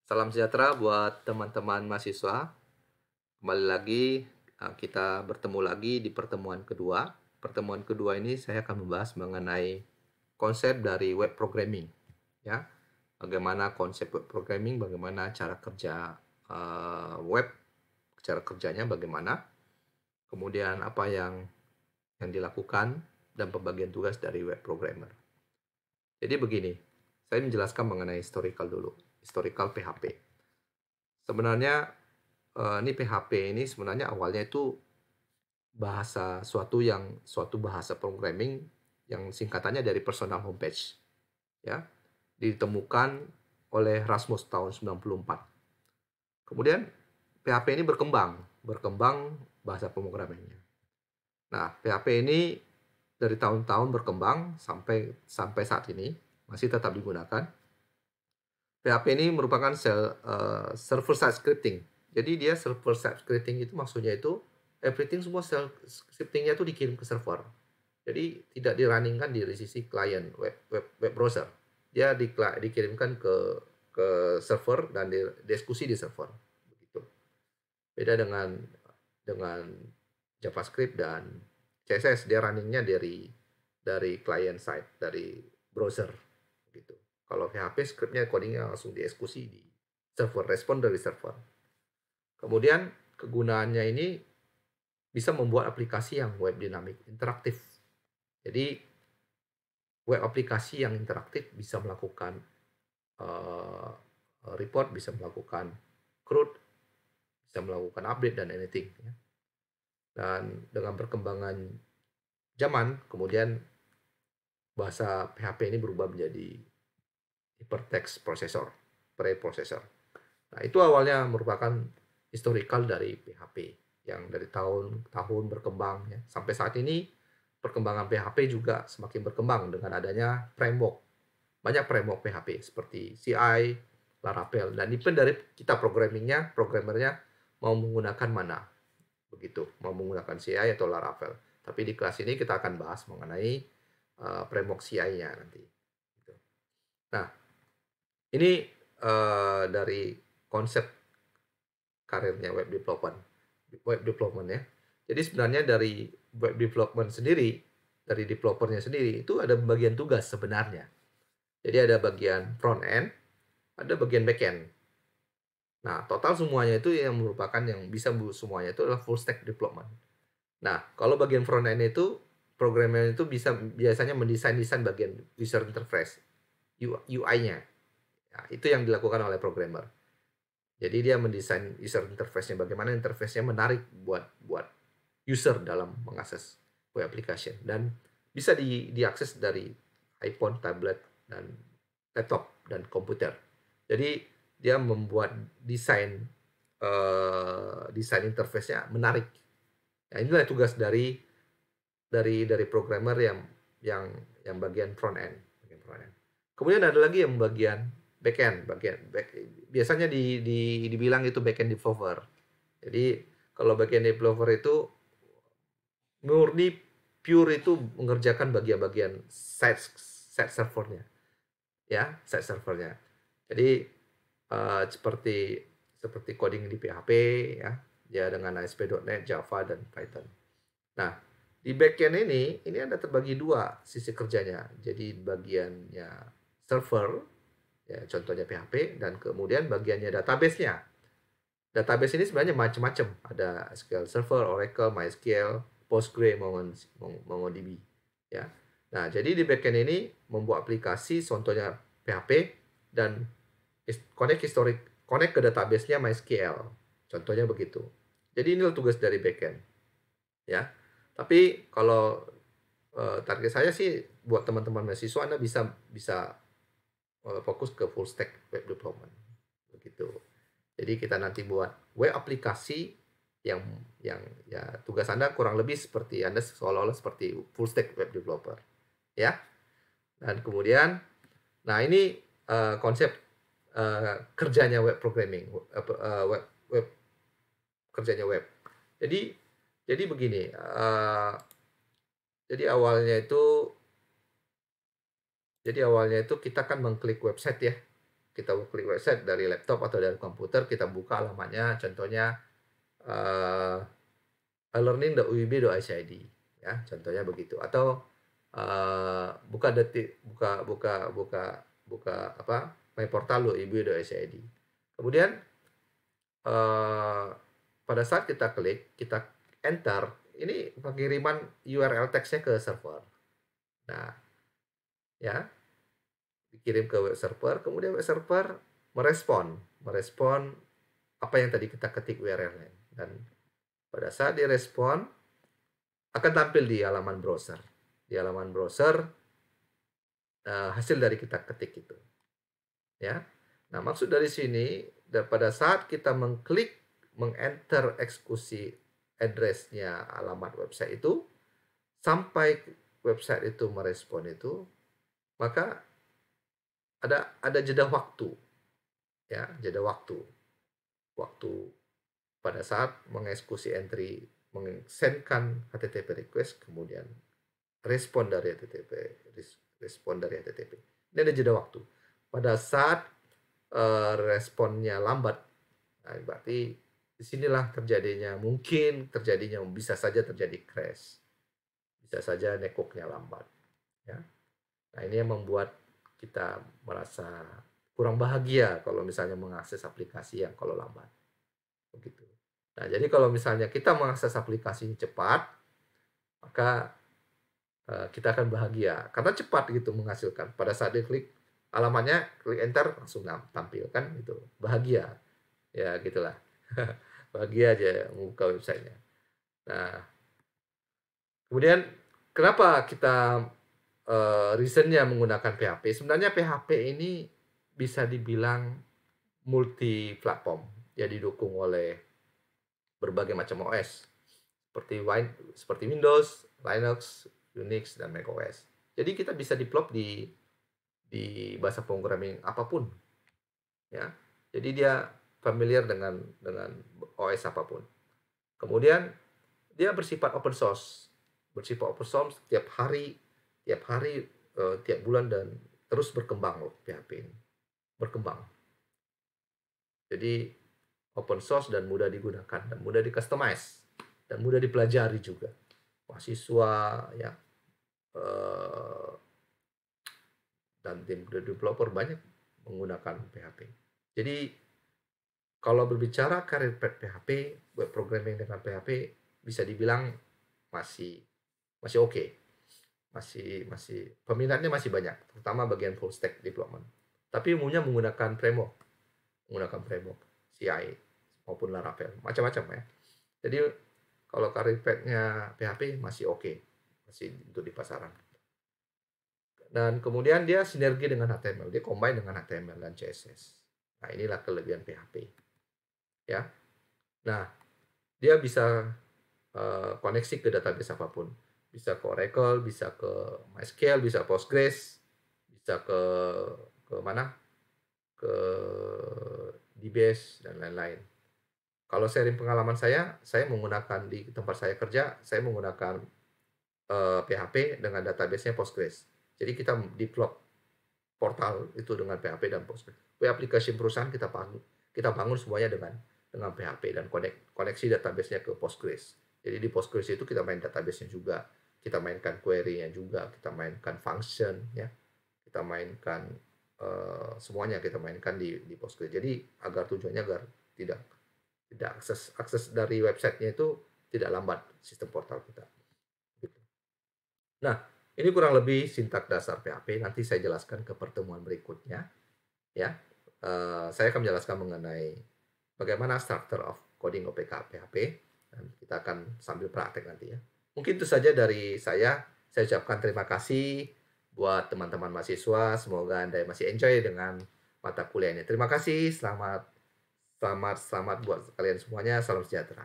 Salam sejahtera buat teman-teman mahasiswa. Kembali lagi kita bertemu lagi di pertemuan kedua. Pertemuan kedua ini saya akan membahas mengenai konsep dari web programming, ya. Bagaimana konsep web programming, bagaimana cara kerja web, cara kerjanya bagaimana, kemudian apa yang dilakukan dan pembagian tugas dari web programmer. Jadi begini, saya menjelaskan mengenai historical dulu, historical PHP. Sebenarnya ini PHP ini sebenarnya awalnya itu suatu bahasa programming yang singkatannya dari personal homepage, ya. Ditemukan oleh Rasmus tahun 94. Kemudian PHP ini berkembang bahasa pemrogrammingnya. Nah, PHP ini dari tahun-tahun berkembang sampai saat ini masih tetap digunakan. PHP ini merupakan server side scripting. Jadi dia server side scripting itu maksudnya itu everything semua scriptingnya itu dikirim ke server. Jadi tidak dirunningkan di sisi klien web browser. Dia dikirimkan ke server dan dieksekusi di server. Begitu. Beda dengan JavaScript dan CSS, dia runningnya dari client side, dari browser gitu. Kalau PHP scriptnya codingnya langsung dieksekusi di server, respon dari server. Kemudian kegunaannya ini bisa membuat aplikasi yang web dinamik interaktif. Jadi web aplikasi yang interaktif bisa melakukan report, bisa melakukan CRUD, bisa melakukan update dan anything. Ya. Dan dengan perkembangan zaman, kemudian bahasa PHP ini berubah menjadi hypertext processor, preprocessor. Nah, itu awalnya merupakan historical dari PHP yang dari tahun-tahun berkembang ya. Sampai saat ini perkembangan PHP juga semakin berkembang dengan adanya framework. Banyak framework PHP seperti CI, Laravel, dan depend dari kita programmernya mau menggunakan mana. Begitu, mau menggunakan CI atau Laravel. Tapi di kelas ini kita akan bahas mengenai framework CI-nya nanti. Nah, ini dari konsep karirnya web development ya. Jadi sebenarnya dari web development sendiri, dari developernya sendiri itu ada bagian tugas sebenarnya. Jadi ada bagian front end, ada bagian back end. Nah, total semuanya itu yang merupakan yang bisa semuanya itu adalah full stack development. Nah, kalau bagian front end itu programmer itu biasanya mendesain bagian user interface, UI-nya. Nah, itu yang dilakukan oleh programmer. Jadi dia mendesain user interface-nya, bagaimana interface-nya menarik buat user dalam mengakses web application, dan bisa diakses dari iPhone, tablet, dan laptop dan komputer. Jadi dia membuat desain interface-nya menarik. Nah, inilah tugas dari programmer yang bagian front end. Kemudian ada lagi yang bagian biasanya dibilang itu backend developer. Jadi kalau backend developer itu murni pure itu mengerjakan bagian-bagian site servernya, ya, site servernya. Jadi seperti coding di PHP ya, ya dengan ASP.NET, Java dan Python. Nah, di backend ini ada terbagi dua sisi kerjanya. Jadi bagiannya server, ya, contohnya PHP, dan kemudian bagiannya database-nya. Database ini sebenarnya macam-macam. Ada SQL Server, Oracle, MySQL, Postgre, MongoDB. Ya. Nah, jadi di backend ini membuat aplikasi, contohnya PHP, dan connect ke database-nya MySQL. Contohnya begitu. Jadi inilah tugas dari backend. Ya. Tapi kalau target saya sih buat teman-teman mahasiswa, Anda bisa fokus ke full stack web development. Begitu. Jadi kita nanti buat web aplikasi yang ya tugas Anda kurang lebih seperti Anda seolah-olah seperti full stack web developer. Ya. Dan kemudian nah ini konsep kerjanya web programming, web kerjanya web. Jadi begini, jadi awalnya itu kita kan mengklik website ya. kita klik website dari laptop atau dari komputer, kita buka alamatnya, contohnya learning.uib.id ya, contohnya begitu. Atau buka my portal uib.id. Kemudian pada saat kita klik, kita enter, ini pengiriman URL teksnya ke server. Nah, ya, dikirim ke web server, kemudian web server merespon apa yang tadi kita ketik URL-nya. Dan pada saat direspon, akan tampil di halaman browser. Di halaman browser, hasil dari kita ketik itu. Ya. Nah, maksud dari sini, pada saat kita mengenter eksekusi address-nya alamat website itu, sampai website itu merespon itu, maka ada jeda waktu, ya, jeda waktu pada saat mengeksekusi entry, mengesendkan HTTP request, kemudian respon dari HTTP. Ini ada jeda waktu. Pada saat responnya lambat, nah, berarti disinilah mungkin terjadinya bisa saja terjadi crash, bisa saja networknya lambat. Ya. Nah, ini yang membuat kita merasa kurang bahagia kalau misalnya mengakses aplikasi yang kalau lambat. Begitu. Nah, jadi kalau misalnya kita mengakses aplikasi cepat, maka kita akan bahagia karena cepat gitu menghasilkan. Pada saat diklik alamatnya, klik enter langsung tampil kan gitu. Bahagia. Ya, gitulah. Bahagia aja membuka websitenya. Nah, kemudian kenapa kita reasonnya menggunakan PHP? Sebenarnya PHP ini bisa dibilang multi platform, ya, didukung oleh berbagai macam OS seperti Windows, Linux, Unix, dan macOS. Jadi kita bisa develop di bahasa programming apapun, ya. Jadi dia familiar dengan OS apapun. Kemudian dia bersifat open source. Tiap hari, tiap bulan, dan terus berkembang loh PHP ini. Berkembang. Jadi open source dan mudah digunakan dan mudah di-customize dan mudah dipelajari juga. Mahasiswa, ya, dan tim developer banyak menggunakan PHP. Jadi kalau berbicara karir PHP, web programming dengan PHP bisa dibilang masih oke. Masih peminatnya masih banyak, terutama bagian full stack development. Tapi umumnya menggunakan framework CI maupun Laravel, macam-macam ya. Jadi kalau karir path-nya PHP masih oke, masih untuk di pasaran. Dan kemudian dia sinergi dengan HTML, dia combine dengan HTML dan CSS. Nah, inilah kelebihan PHP. Ya. Nah, dia bisa koneksi ke database apapun. Bisa ke Oracle, bisa ke MySQL, bisa Postgres, bisa ke mana? Ke DBase dan lain-lain. Kalau sharing pengalaman saya menggunakan di tempat saya kerja, saya menggunakan PHP dengan database-nya Postgres. Jadi kita develop portal itu dengan PHP dan Postgres. Web application perusahaan kita bangun semuanya dengan PHP dan koneksi database-nya ke Postgres. Jadi di Postgres itu kita main database-nya juga, kita mainkan query-nya juga, kita mainkan function, ya, kita mainkan semuanya kita mainkan di Postgres. Jadi tujuannya agar tidak akses dari websitenya itu tidak lambat sistem portal kita. Gitu. Nah, ini kurang lebih sintak dasar PHP. Nanti saya jelaskan ke pertemuan berikutnya, ya. Saya akan menjelaskan mengenai bagaimana structure of coding OPK PHP, dan kita akan sambil praktek nanti, ya. Mungkin itu saja dari saya. Saya ucapkan terima kasih buat teman-teman mahasiswa. Semoga Anda masih enjoy dengan mata kuliah ini. Terima kasih. Selamat buat kalian semuanya. Salam sejahtera.